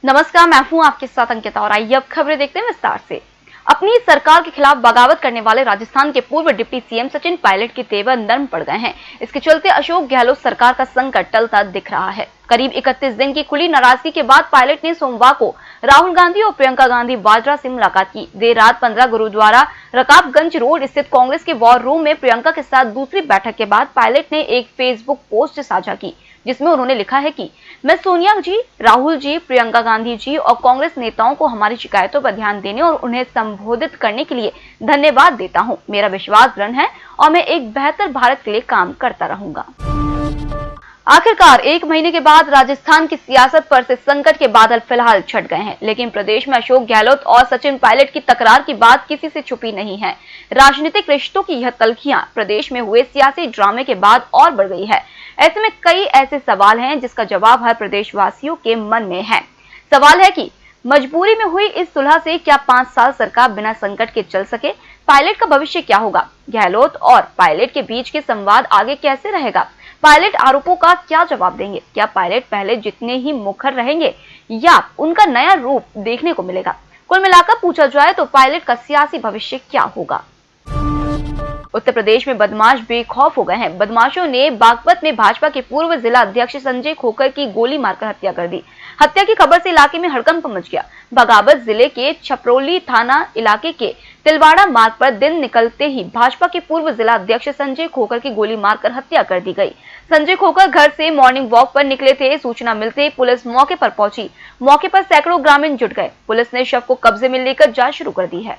नमस्कार, मैं हूं आपके साथ अंकिता और आइए अब खबरें देखते हैं विस्तार से। अपनी सरकार के खिलाफ बगावत करने वाले राजस्थान के पूर्व डिप्टी सीएम सचिन पायलट के तेवर नरम पड़ गए हैं। इसके चलते अशोक गहलोत सरकार का संकट टलता दिख रहा है। करीब 31 दिन की खुली नाराजगी के बाद पायलट ने सोमवार को राहुल गांधी और प्रियंका गांधी वाड्रा से मुलाकात की। देर रात 15 गुरुद्वारा रकाबगंज रोड स्थित कांग्रेस के वॉर रूम में प्रियंका के साथ दूसरी बैठक के बाद पायलट ने एक फेसबुक पोस्ट साझा की, जिसमें उन्होंने लिखा है कि मैं सोनिया जी, राहुल जी, प्रियंका गांधी जी और कांग्रेस नेताओं को हमारी शिकायतों पर ध्यान देने और उन्हें संबोधित करने के लिए धन्यवाद देता हूं। मेरा विश्वास दृढ़ है और मैं एक बेहतर भारत के लिए काम करता रहूंगा। आखिरकार 1 महीने के बाद राजस्थान की सियासत पर से संकट के बादल फिलहाल छट गए हैं, लेकिन प्रदेश में अशोक गहलोत और सचिन पायलट की तकरार की बात किसी से छुपी नहीं है। राजनीतिक रिश्तों की यह तल्खियां प्रदेश में हुए सियासी ड्रामे के बाद और बढ़ गई है। ऐसे में कई ऐसे सवाल हैं जिसका जवाब हर प्रदेशवासियों के मन में है। सवाल है कि मजबूरी में हुई इस सुलह से क्या 5 साल सरकार बिना संकट के चल सके? पायलट का भविष्य क्या होगा? गहलोत और पायलट के बीच के संवाद आगे कैसे रहेगा? पायलट आरोपों का क्या जवाब देंगे? क्या पायलट पहले जितने ही मुखर रहेंगे या उनका नया रूप देखने को मिलेगा? कुल मिलाकर पूछा जाए तो पायलट का सियासी भविष्य क्या होगा? उत्तर प्रदेश में बदमाश बेखौफ हो गए हैं। बदमाशों ने बागपत में भाजपा के पूर्व जिला अध्यक्ष संजय खोकर की गोली मारकर हत्या कर दी। हत्या की खबर से इलाके में हड़कंप मच गया। बगावत जिले के छपरौली थाना इलाके के तिलवाड़ा मार्ग पर दिन निकलते ही भाजपा के पूर्व जिला अध्यक्ष संजय खोकर की गोली मारकर हत्या कर दी गई। संजय खोकर घर से मॉर्निंग वॉक पर निकले थे। सूचना मिलते ही पुलिस मौके पर पहुंची। मौके पर सैकड़ों ग्रामीण जुट गए। पुलिस ने शव को कब्जे में लेकर जांच शुरू कर दी है।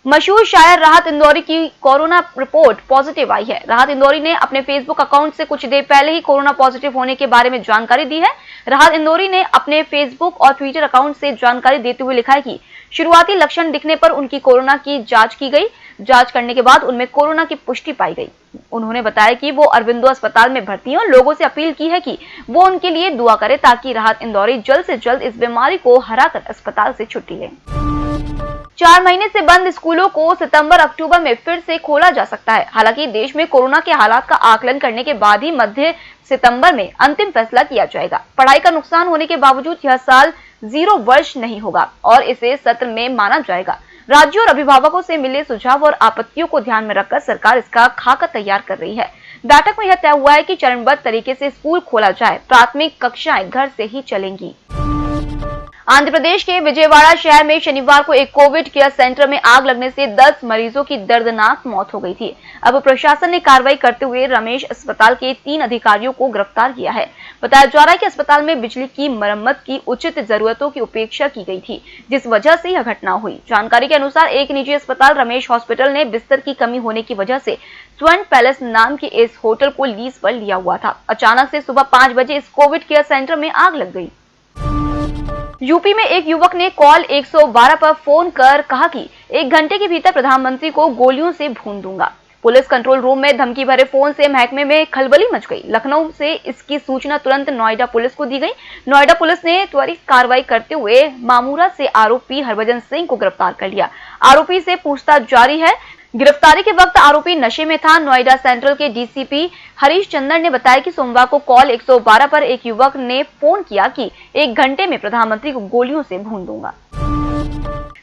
मशहूर शायर राहत इंदौरी की कोरोना रिपोर्ट पॉजिटिव आई है। राहत इंदौरी ने अपने फेसबुक अकाउंट से कुछ देर पहले ही कोरोना पॉजिटिव होने के बारे में जानकारी दी है। राहत इंदौरी ने अपने फेसबुक और ट्विटर अकाउंट से जानकारी देते हुए लिखा है कि शुरुआती लक्षण दिखने पर उनकी कोरोना की जांच की गई। जांच करने के बाद उनमें कोरोना की पुष्टि पाई गई। उन्होंने बताया कि वो अरविंदो अस्पताल में भर्ती हैं और लोगों से अपील की है कि वो उनके लिए दुआ करें ताकि राहत इंदौरी जल्द से जल्द इस बीमारी को हराकर अस्पताल से छुट्टी लें। 4 महीने से बंद स्कूलों को सितंबर-अक्टूबर में फिर से खोला जा सकता है। हालांकि देश में कोरोना के हालात का आकलन करने के बाद ही मध्य सितंबर में अंतिम फैसला किया जाएगा। पढ़ाई का नुकसान होने के बावजूद यह साल 0 वर्ष नहीं होगा और इसे सत्र में माना जाएगा। राज्यों और अभिभावकों से मिले सुझाव और आपत्तियों को ध्यान में रखकर सरकार इसका खाका तैयार कर रही है। बैठक में यह तय हुआ है कि चरणबद्ध तरीके से स्कूल खोला जाए। प्राथमिक कक्षाएं घर से ही चलेंगी। आंध्र प्रदेश के विजयवाड़ा शहर में शनिवार को एक कोविड केयर सेंटर में आग लगने से 10 मरीजों की दर्दनाक मौत हो गई थी। अब प्रशासन ने कार्रवाई करते हुए रमेश अस्पताल के 3 अधिकारियों को गिरफ्तार किया है। बताया जा रहा है कि अस्पताल में बिजली की मरम्मत की उचित जरूरतों की उपेक्षा की गई थी, जिस वजह से यह घटना हुई। जानकारी के अनुसार एक निजी अस्पताल रमेश हॉस्पिटल ने बिस्तर की कमी होने की वजह से स्वर्ण पैलेस नाम के इस होटल को लीज पर लिया हुआ था। अचानक से सुबह 5 बजे इस कोविड केयर सेंटर में आग लग गई। यूपी में एक युवक ने कॉल 112 पर फोन कर कहा कि 1 घंटे के भीतर प्रधानमंत्री को गोलियों से भून दूंगा। पुलिस कंट्रोल रूम में धमकी भरे फोन से महकमे में खलबली मच गई। लखनऊ से इसकी सूचना तुरंत नोएडा पुलिस को दी गई। नोएडा पुलिस ने त्वरित कार्रवाई करते हुए मामूरा से आरोपी हरभजन सिंह को गिरफ्तार कर लिया। आरोपी से पूछताछ जारी है। गिरफ्तारी के वक्त आरोपी नशे में था। नोएडा सेंट्रल के डीसीपी हरीश चंद्र ने बताया कि सोमवार को कॉल 112 पर एक युवक ने फोन किया कि 1 घंटे में प्रधानमंत्री को गोलियों से भून दूंगा।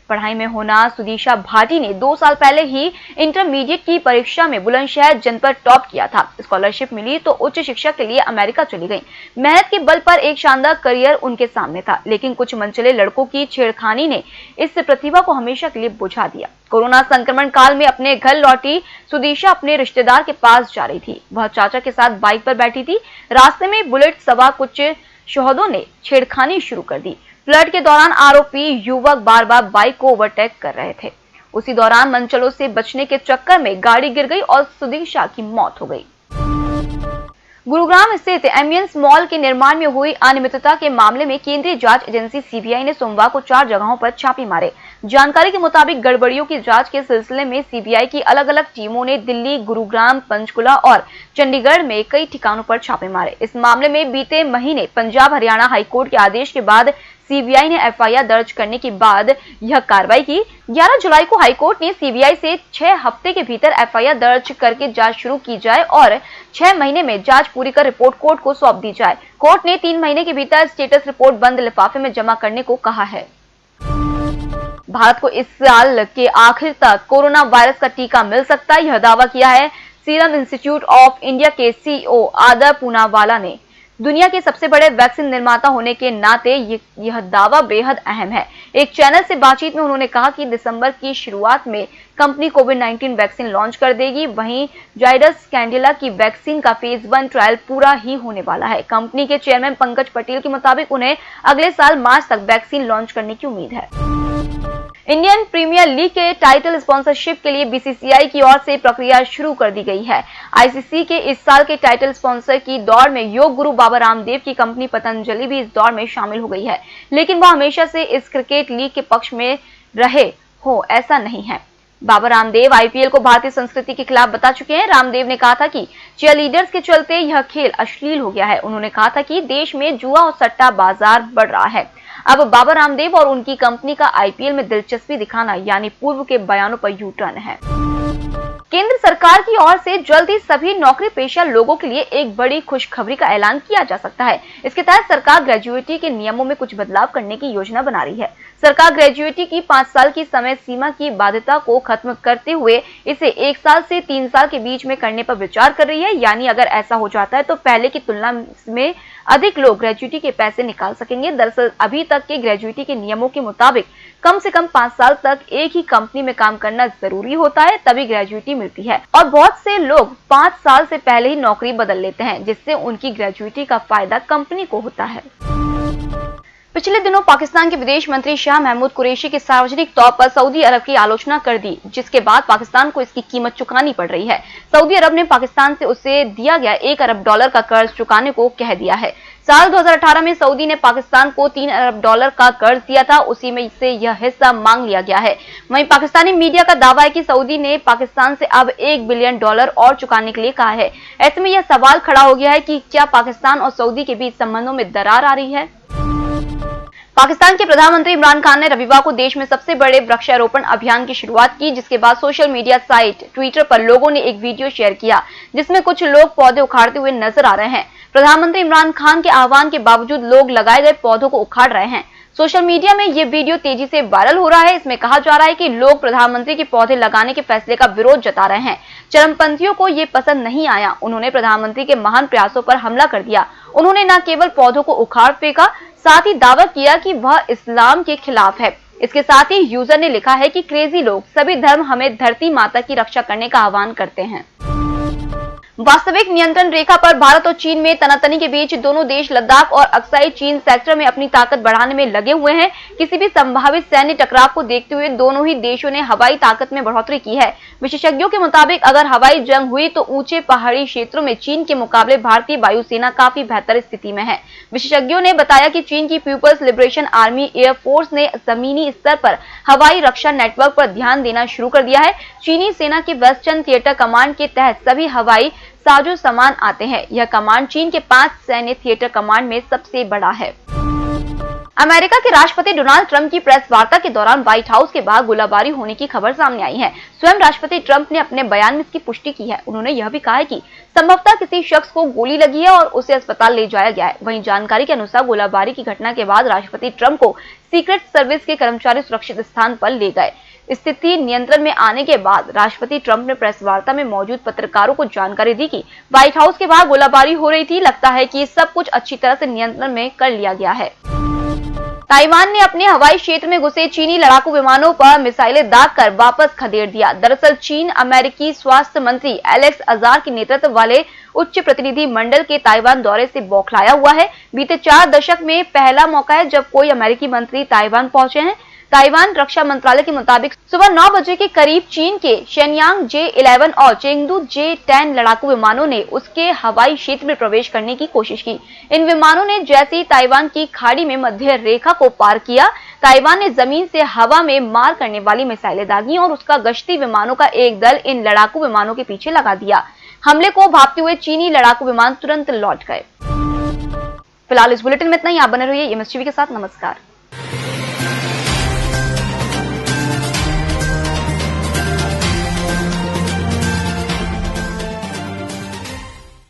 पढ़ाई में होना सुदीशा भाटी ने 2 साल पहले ही इंटरमीडिएट की परीक्षा में बुलंदशहर जनपद टॉप किया था। स्कॉलरशिप मिली तो उच्च शिक्षा के लिए अमेरिका चली गई। मेहनत के बल पर एक शानदार करियर उनके सामने था, लेकिन कुछ मनचले लड़कों की छेड़खानी ने इस प्रतिभा को हमेशा के लिए बुझा दिया। कोरोना संक्रमण काल में अपने घर लौटी सुदीशा अपने रिश्तेदार के पास जा रही थी। वह चाचा के साथ बाइक पर बैठी थी। रास्ते में बुलेट सवार कुछ शोहदों ने छेड़खानी शुरू कर दी। फ्लर्ट के दौरान आरोपी युवक बार बार बाइक को ओवरटेक कर रहे थे। उसी दौरान मनचलों से बचने के चक्कर में गाड़ी गिर गई और सुदीशा की मौत हो गई। गुरुग्राम स्थित एमियंस मॉल के निर्माण में हुई अनियमितता के मामले में केंद्रीय जांच एजेंसी सीबीआई ने सोमवार को 4 जगहों पर छापे मारे। जानकारी के मुताबिक गड़बड़ियों की जांच के सिलसिले में सीबीआई की अलग अलग टीमों ने दिल्ली, गुरुग्राम, पंचकुला और चंडीगढ़ में कई ठिकानों पर छापे मारे। इस मामले में बीते महीने पंजाब हरियाणा हाईकोर्ट के आदेश के बाद सीबीआई ने एफआईआर दर्ज करने के बाद यह कार्रवाई की। 11 जुलाई को हाईकोर्ट ने सीबीआई से 6 हफ्ते के भीतर एफआईआर दर्ज करके जांच शुरू की जाए और 6 महीने में जांच पूरी कर रिपोर्ट कोर्ट को सौंप दी जाए। कोर्ट ने 3 महीने के भीतर स्टेटस रिपोर्ट बंद लिफाफे में जमा करने को कहा है। भारत को इस साल के आखिर तक कोरोना वायरस का टीका मिल सकता है, यह दावा किया है सीरम इंस्टीट्यूट ऑफ इंडिया के सीईओ आदर पूनावाला ने। दुनिया के सबसे बड़े वैक्सीन निर्माता होने के नाते यह दावा बेहद अहम है। एक चैनल से बातचीत में उन्होंने कहा कि दिसंबर की शुरुआत में कंपनी कोविड-19 वैक्सीन लॉन्च कर देगी। वहीं जाइडस कैडिला की वैक्सीन का फेज 1 ट्रायल पूरा ही होने वाला है। कंपनी के चेयरमैन पंकज पटेल के मुताबिक उन्हें अगले साल मार्च तक वैक्सीन लॉन्च करने की उम्मीद है। इंडियन प्रीमियर लीग के टाइटल स्पॉन्सरशिप के लिए बीसीसीआई की ओर से प्रक्रिया शुरू कर दी गई है। आईसीसी के इस साल के टाइटल स्पॉन्सर की दौड़ में योग गुरु बाबा रामदेव की कंपनी पतंजलि भी इस दौड़ में शामिल हो गई है, लेकिन वह हमेशा से इस क्रिकेट लीग के पक्ष में रहे हो ऐसा नहीं है। बाबा रामदेव आईपीएल को भारतीय संस्कृति के खिलाफ बता चुके हैं। रामदेव ने कहा था कि चीयरलीडर्स के चलते यह खेल अश्लील हो गया है। उन्होंने कहा था कि देश में जुआ और सट्टा बाजार बढ़ रहा है। अब बाबा रामदेव और उनकी कंपनी का आईपीएल में दिलचस्पी दिखाना यानी पूर्व के बयानों पर यू टर्न है। केंद्र सरकार की ओर से जल्द ही सभी नौकरी पेशा लोगों के लिए एक बड़ी खुशखबरी का ऐलान किया जा सकता है। इसके तहत सरकार ग्रेजुएटी के नियमों में कुछ बदलाव करने की योजना बना रही है। सरकार ग्रेजुएटी की 5 साल की समय सीमा की बाध्यता को खत्म करते हुए इसे 1 साल से 3 साल के बीच में करने पर विचार कर रही है। यानी अगर ऐसा हो जाता है तो पहले की तुलना में अधिक लोग ग्रेजुएटी के पैसे निकाल सकेंगे। दरअसल अभी तक के ग्रेजुएटी के नियमों के मुताबिक कम से कम 5 साल तक एक ही कंपनी में काम करना जरूरी होता है, तभी ग्रेजुएटी मिलती है। और बहुत से लोग 5 साल से पहले ही नौकरी बदल लेते हैं, जिससे उनकी ग्रेजुएटी का फायदा कंपनी को होता है। पिछले दिनों पाकिस्तान के विदेश मंत्री शाह महमूद कुरैशी की सार्वजनिक तौर पर सऊदी अरब की आलोचना कर दी, जिसके बाद पाकिस्तान को इसकी कीमत चुकानी पड़ रही है। सऊदी अरब ने पाकिस्तान से उसे दिया गया $1 अरब का कर्ज चुकाने को कह दिया है। साल 2018 में सऊदी ने पाकिस्तान को $3 अरब का कर्ज दिया था, उसी में से यह हिस्सा मांग लिया गया है। वहीं पाकिस्तानी मीडिया का दावा है कि सऊदी ने पाकिस्तान से अब $1 बिलियन और चुकाने के लिए कहा है। ऐसे में यह सवाल खड़ा हो गया है कि क्या पाकिस्तान और सऊदी के बीच संबंधों में दरार आ रही है। पाकिस्तान के प्रधानमंत्री इमरान खान ने रविवार को देश में सबसे बड़े वृक्षारोपण अभियान की शुरुआत की, जिसके बाद सोशल मीडिया साइट ट्विटर पर लोगों ने एक वीडियो शेयर किया, जिसमें कुछ लोग पौधे उखाड़ते हुए नजर आ रहे हैं। प्रधानमंत्री इमरान खान के आह्वान के बावजूद लोग लगाए गए पौधों को उखाड़ रहे हैं। सोशल मीडिया में ये वीडियो तेजी से वायरल हो रहा है। इसमें कहा जा रहा है कि लोग प्रधानमंत्री के पौधे लगाने के फैसले का विरोध जता रहे हैं। चरमपंथियों को ये पसंद नहीं आया। उन्होंने प्रधानमंत्री के महान प्रयासों पर हमला कर दिया। उन्होंने न केवल पौधों को उखाड़ फेंका, साथ ही दावा किया कि वह इस्लाम के खिलाफ है। इसके साथ ही यूजर ने लिखा है कि क्रेजी लोग, सभी धर्म हमें धरती माता की रक्षा करने का आह्वान करते हैं। वास्तविक नियंत्रण रेखा पर भारत और चीन में तनातनी के बीच दोनों देश लद्दाख और अक्साई चीन सेक्टर में अपनी ताकत बढ़ाने में लगे हुए हैं। किसी भी संभावित सैन्य टकराव को देखते हुए दोनों ही देशों ने हवाई ताकत में बढ़ोतरी की है। विशेषज्ञों के मुताबिक अगर हवाई जंग हुई तो ऊंचे पहाड़ी क्षेत्रों में चीन के मुकाबले भारतीय वायुसेना काफी बेहतर स्थिति में है। विशेषज्ञों ने बताया कि चीन की पीपुल्स लिबरेशन आर्मी एयरफोर्स ने जमीनी स्तर पर हवाई रक्षा नेटवर्क पर ध्यान देना शुरू कर दिया है। चीनी सेना के वेस्टर्न थिएटर कमांड के तहत सभी हवाई साजो सामान आते हैं। यह कमांड चीन के 5 सैन्य थिएटर कमांड में सबसे बड़ा है। अमेरिका के राष्ट्रपति डोनाल्ड ट्रंप की प्रेस वार्ता के दौरान व्हाइट हाउस के बाहर गोलाबारी होने की खबर सामने आई है। स्वयं राष्ट्रपति ट्रंप ने अपने बयान में इसकी पुष्टि की है। उन्होंने यह भी कहा है कि संभवतः किसी शख्स को गोली लगी है और उसे अस्पताल ले जाया गया है। वहीं जानकारी के अनुसार गोलाबारी की घटना के बाद राष्ट्रपति ट्रंप को सीक्रेट सर्विस के कर्मचारी सुरक्षित स्थान पर ले गए। स्थिति नियंत्रण में आने के बाद राष्ट्रपति ट्रंप ने प्रेस वार्ता में मौजूद पत्रकारों को जानकारी दी कि व्हाइट हाउस के बाहर गोलाबारी हो रही थी। लगता है कि सब कुछ अच्छी तरह से नियंत्रण में कर लिया गया है। ताइवान ने अपने हवाई क्षेत्र में घुसे चीनी लड़ाकू विमानों पर मिसाइलें दागकर वापस खदेड़ दिया। दरअसल चीन अमेरिकी स्वास्थ्य मंत्री एलेक्स अजार के नेतृत्व वाले उच्च प्रतिनिधि मंडल के ताइवान दौरे से बौखलाया हुआ है। बीते 4 दशक में पहला मौका है जब कोई अमेरिकी मंत्री ताइवान पहुंचे हैं। ताइवान रक्षा मंत्रालय के मुताबिक सुबह 9 बजे के करीब चीन के शेनयांग J-11 और चेंगडू J-10 लड़ाकू विमानों ने उसके हवाई क्षेत्र में प्रवेश करने की कोशिश की। इन विमानों ने जैसे ही ताइवान की खाड़ी में मध्य रेखा को पार किया, ताइवान ने जमीन से हवा में मार करने वाली मिसाइलें दागी और उसका गश्ती विमानों का एक दल इन लड़ाकू विमानों के पीछे लगा दिया। हमले को भांपते हुए चीनी लड़ाकू विमान तुरंत लौट गए। फिलहाल इस बुलेटिन में इतना ही। आप बने रहिए एमएस टीवी के साथ। नमस्कार।